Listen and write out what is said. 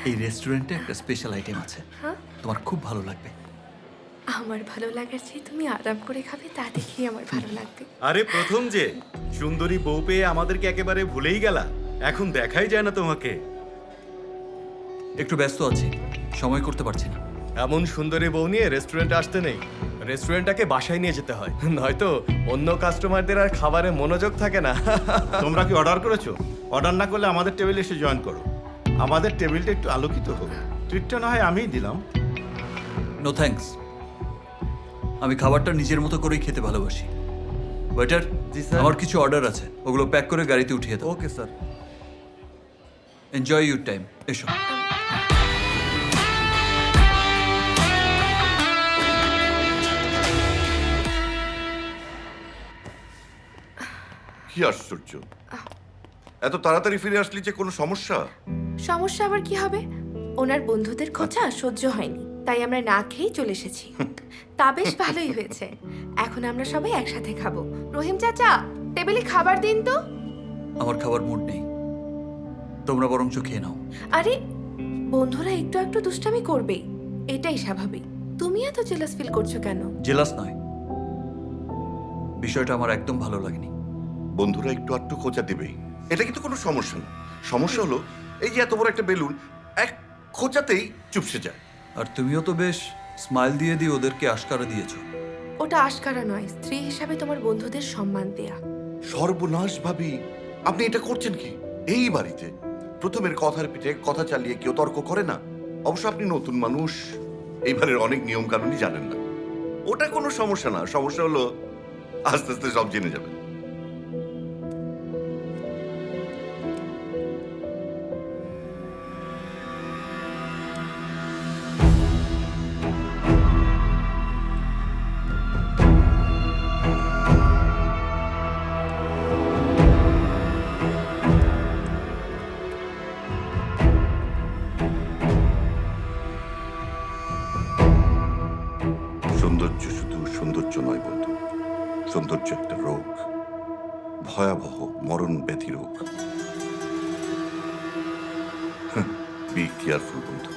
এই রেস্টুরেন্টে একটা স্পেশাল আইটেম আছে, হ্যাঁ, তোমার খুব ভালো লাগবে। আমার ভালো লাগার চেয়ে তুমি আরাম করে খাবে তা দেখেই আমার ভালো লাগবে। আরে প্রথম যে সুন্দরী বউ পেয়ে আমাদেরকে একেবারে ভুলেই গেলা। এখন দেখাই যায় না তোমাকে। একটু ব্যস্ত আছি, সময় করতে পারছি না। এমন সুন্দরী বউ নিয়ে রেস্টুরেন্টে আসতে নেই, রেস্টুরেন্টটাকে বাসায় নিয়ে যেতে হয়, নয়তো অন্য কাস্টমারদের আর খাবারে মনোযোগ থাকে না। তোমরা কি অর্ডার করেছো? অর্ডার না করলে আমাদের টেবিলে এসে জয়েন করো। আমাদের টেবিলটা একটু আলোকিত হোক। ট্রিটটা না হয় আমিই দিলাম। নো থ্যাঙ্কস, আমি খাবারটা নিজের মতো করেই খেতে ভালোবাসি। ওয়েটার, জি, স্যার। আমার কিছু অর্ডার আছে, ওগুলো প্যাক করে গাড়িতে উঠিয়ে দাও। Okay sir. Enjoy your time, এসো। কি আশ্চর্য, এত তাড়াতাড়ি ফিরে আসলি যে কোনো সমস্যা? সমস্যা আবার কি হবে? ওনার বন্ধুদের খোঁচা সহ্য হয়নি, তাই আমরা না খেয়েই চলে এসেছি। তা বেশ ভালোই হয়েছে, এখন আমরা সবাই একসাথে খাবো। রহিম চাচা, টেবিলে খাবার দিন তো। আমার খাবার মুড নেই, তোমরা বরঞ্চ খেয়ে নাও। আরে, বন্ধুরা একটু একটু দুষ্টামি করবেই, এটাই স্বাভাবিক। তুমি এত জেলাস ফিল করছো কেন? জেলাস নয়, বিষয়টা আমার একদম ভালো লাগেনি। বন্ধুরা একটু আধটু খোঁচা দিবেই, এটা কিন্তু কোনো সমস্যা না। সমস্যা হলো এই যে এত বড় একটা বেলুন এক খোঁচাতেই চুপসে যায়। আর তুমিও তো বেশ স্মাইল দিয়ে দিয়ে ওদেরকে আশকারা দিয়েছো। ওটা আশকারা নয়, স্ত্রী হিসাবে তোমার বন্ধুদের সম্মান দেয়া। সর্বনাশ ভাবি, আপনি এটা করছেন কি? এই বাড়িতে প্রথমের কথার পিঠে কথা চালিয়ে কেউ তর্ক করে না। অবশ্য আপনি নতুন মানুষ, এই বাড়ির অনেক নিয়ম কানুনই জানেন না। ওটা কোনো সমস্যা না, সমস্যা হলো আস্তে আস্তে সব জেনে যাবেন। সৌন্দর্য শুধু সৌন্দর্য নয় বন্ধু, সৌন্দর্য একটা রোগ, ভয়াবহ মরণ ব্যাধি রোগ। বি কেয়ারফুল বন্ধু।